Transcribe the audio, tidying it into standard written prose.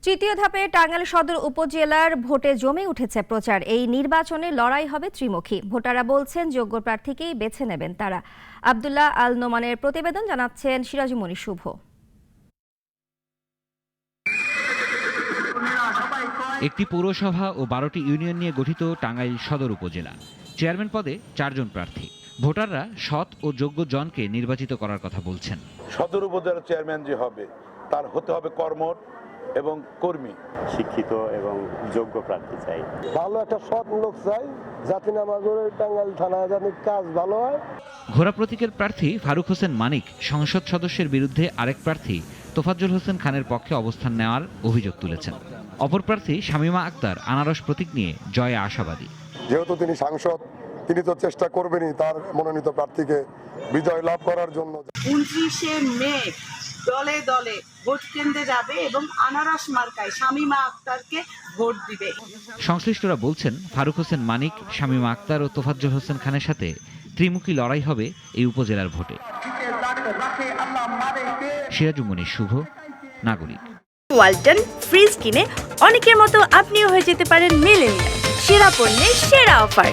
তৃতীয় ধাপে টাঙ্গাইল সদর উপজেলার ভোটে জমে উঠেছে প্রচার। এই নির্বাচনে লড়াই হবে ত্রিমুখী। ভোটাররা বলছেন যোগ্য প্রার্থীকেই বেছে নেবেন তারা। আব্দুল্লাহ আল নোমানের প্রতিবেদন, জানাচ্ছেন সিরাজুমণি শুভ। একটি পৌরসভা ও 12টি ইউনিয়ন নিয়ে গঠিত টাঙ্গাইল সদর উপজেলা। চেয়ারম্যান পদে 4 জন প্রার্থী। ভোটাররা সৎ ও যোগ্য জনকে নির্বাচিত করার কথা বলছেন। সদর উপজেলার চেয়ারম্যান যে হবে তার হতে হবে কর্মঠ এবং কর্মী, শিক্ষিত এবং যোগ্য প্রার্থী চাই। ভালো একটা সৎ লোক চাই, যাতে আমাদের টাঙ্গাইল থানা জানি কাজ ভালো হয়। ঘোড়া প্রতীকের প্রার্থী ফারুক হোসেন মানিক সংসদ সদস্যের বিরুদ্ধে আরেক প্রার্থী তোফাজ্জল হোসেন খানের পক্ষে অবস্থান নেওয়ার অভিযোগ তুলেছেন। অপর প্রার্থী শামীমা আক্তার আনারস প্রতীক নিয়ে জয়ে আশাবাদী। যেহেতু তিনি সাংসদ, তিনি তো চেষ্টা করবেনই তার মনোনীত প্রার্থীকে বিজয় লাভ করার জন্য। 29শে মে দলে দলে ভোট কেন্দ্রে যাবে এবং আনারস মার্কায় শামীমা আক্তারকে ভোট দিবে। সংশ্লিষ্টরা বলছেন ফারুক হোসেন মানিক, শামীমা আক্তার ও তোফাজ্জল হোসেন খানের সাথে ত্রিমুখী লড়াই হবে এই উপজেলার ভোটে। সিরাজুমণি শুভ, নাগরিক। ওয়ালটন ফ্রিজ কিনে অনেকের মতো আপনিও হয়ে যেতে পারেন মিলেনিয়াল। সেরা পণ্যের সেরা অফার।